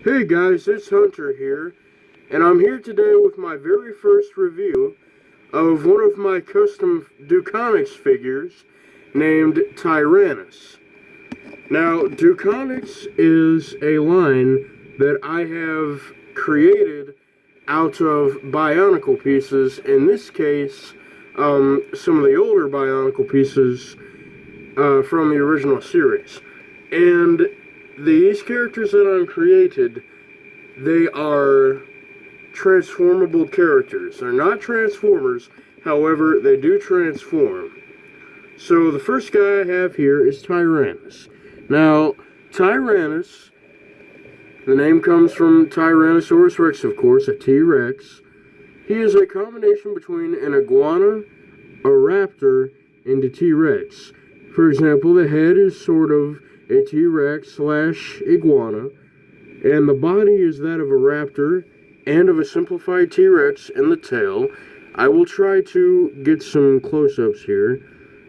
Hey guys, it's Hunter here, and I'm here today with my very first review of one of my custom Duconix figures named TYRANUS. Now, Duconix is a line that I have created out of Bionicle pieces, in this case, some of the older Bionicle pieces from the original series. And these characters that I've created, they are transformable characters. They're not Transformers, however, they do transform. So the first guy I have here is TYRANUS. Now, TYRANUS, the name comes from Tyrannosaurus Rex, of course, a T-Rex. He is a combination between an iguana, a raptor, and a T-Rex. For example, the head is sort of a T-Rex slash iguana, and the body is that of a raptor and of a simplified T-Rex in the tail. I will try to get some close-ups here.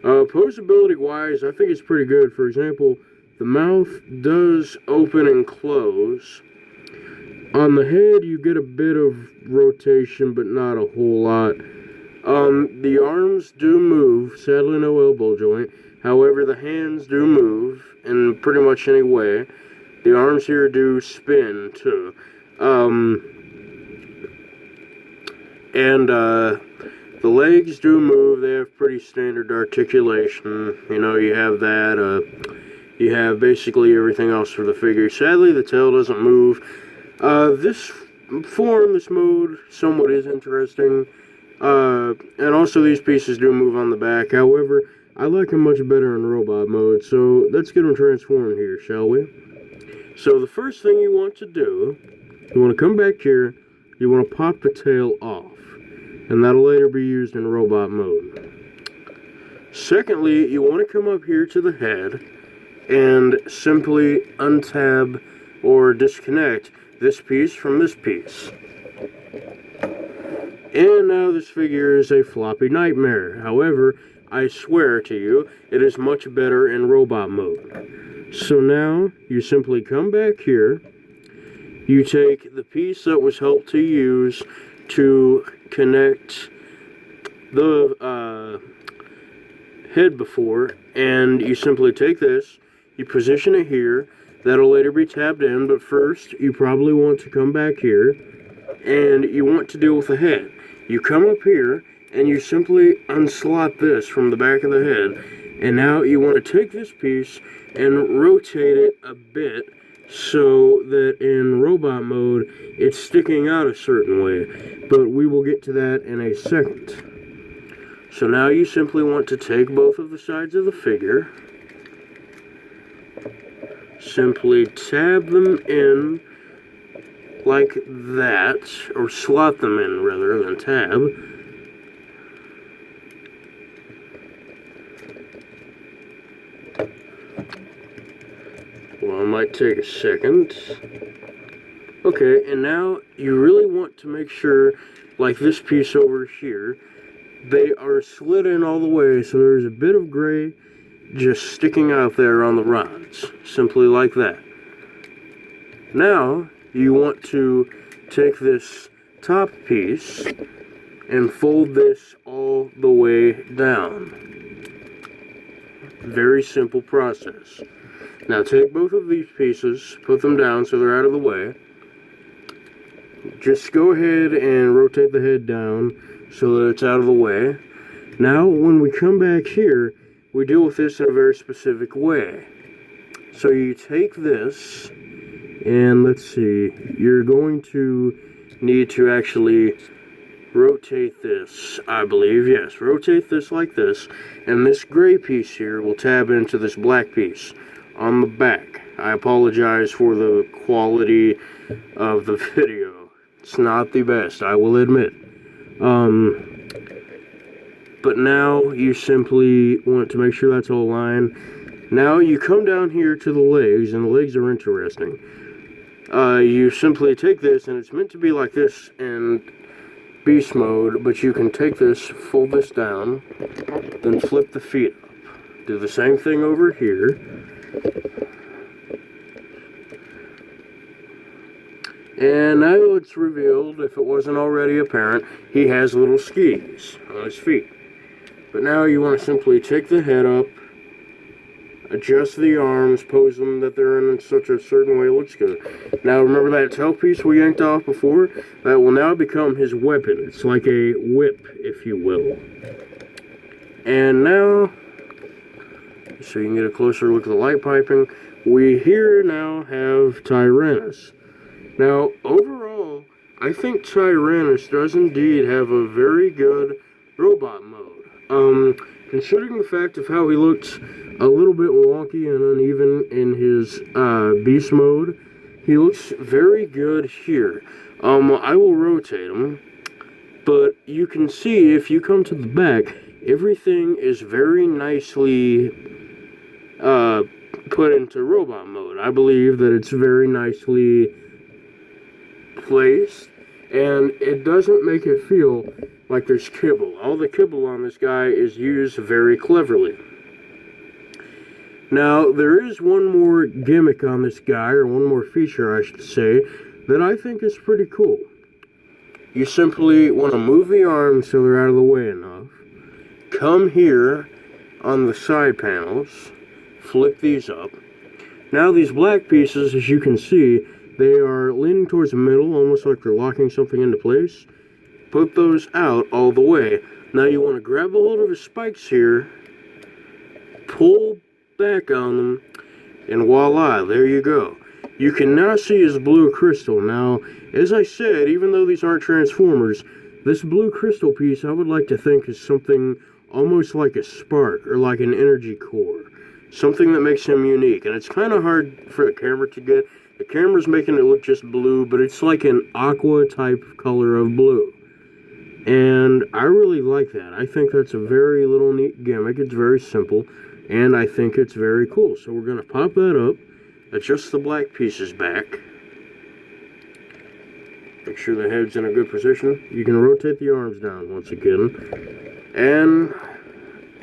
Posability-wise, I think it's pretty good. For example, the mouth does open and close. On the head, you get a bit of rotation, but not a whole lot. The arms do move, sadly no elbow joint. However, the hands do move in pretty much any way. The arms here do spin, too. The legs do move. They have pretty standard articulation. You know, you have that. You have basically everything else for the figure. Sadly, the tail doesn't move. This form, this mode, somewhat is interesting. And also these pieces do move on the back. However, I like them much better in robot mode, so let's get them transformed here, shall we? So the first thing you want to do, you want to come back here, you want to pop the tail off, and that'll later be used in robot mode. Secondly, you want to come up here to the head and simply untab or disconnect this piece from this piece. And now this figure is a floppy nightmare. However, I swear to you, it is much better in robot mode. So now, you simply come back here, you take the piece that was helped to use to connect the head before, and you simply take this, you position it here, that'll later be tabbed in, but first, you probably want to come back here, and you want to deal with the head. You come up here, and you simply unslot this from the back of the head, and now you want to take this piece and rotate it a bit so that in robot mode it's sticking out a certain way, but we will get to that in a second. So now you simply want to take both of the sides of the figure, simply tab them in like that, or slot them in rather than tab. Well, it might take a second. Okay, and now you really want to make sure, like this piece over here, they are slid in all the way, so there's a bit of gray just sticking out there on the rods. Simply like that. Now, you want to take this top piece and fold this all the way down. Very simple process. Now take both of these pieces, put them down so they're out of the way. Just go ahead and rotate the head down so that it's out of the way. Now when we come back here, we deal with this in a very specific way. So you take this, and let's see, you're going to need to actually rotate this, I believe, yes, rotate this like this, and this gray piece here will tab into this black piece on the back. I apologize for the quality of the video. It's not the best, I will admit. But now you simply want to make sure that's all aligned. Now you come down here to the legs, and the legs are interesting. You simply take this, and it's meant to be like this in beast mode, but you can take this, fold this down, then flip the feet up. Do the same thing over here. And now it's revealed, if it wasn't already apparent, he has little skis on his feet. But now you want to simply take the head up, adjust the arms, pose them that they're in such a certain way it looks good. Now remember that tail piece we yanked off before? That will now become his weapon. It's like a whip, if you will. And now, so you can get a closer look at the light piping, we here now have TYRANUS. Now, overall, I think TYRANUS does indeed have a very good robot mode. Considering the fact of how he looks a little bit wonky and uneven in his beast mode, he looks very good here. I will rotate him, but you can see if you come to the back, everything is very nicely put into robot mode. I believe that it's very nicely placed, and it doesn't make it feel like there's kibble. All the kibble on this guy is used very cleverly. Now, there is one more gimmick on this guy, or one more feature I should say, that I think is pretty cool. You simply want to move the arms so they're out of the way enough. Come here on the side panels, flip these up. Now these black pieces, as you can see, they are leaning towards the middle, almost like they're locking something into place. Put those out all the way. Now you want to grab a hold of his spikes here, pull back on them, and voila, there you go. You can now see his blue crystal. Now, as I said, even though these aren't Transformers, this blue crystal piece I would like to think is something almost like a spark, or like an energy core. Something that makes him unique, and it's kind of hard for the camera to get. The camera's making it look just blue, but it's like an aqua type color of blue. And I really like that. I think that's a very little neat gimmick. It's very simple, and I think it's very cool. So we're going to pop that up, adjust the black pieces back, make sure the head's in a good position. You can rotate the arms down once again, and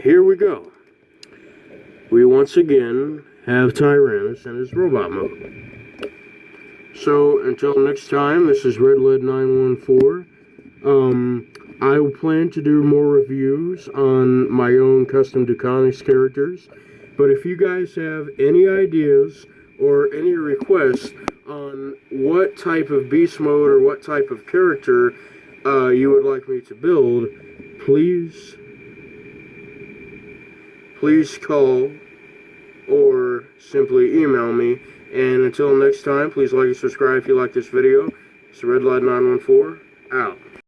here we go. We once again have TYRANUS in his robot mode. So until next time, this is RedLead914. I will plan to do more reviews on my own custom Duconix characters, but if you guys have any ideas or any requests on what type of beast mode or what type of character you would like me to build, please call or simply email me. And until next time, please like and subscribe if you like this video. It's RedLead914, out.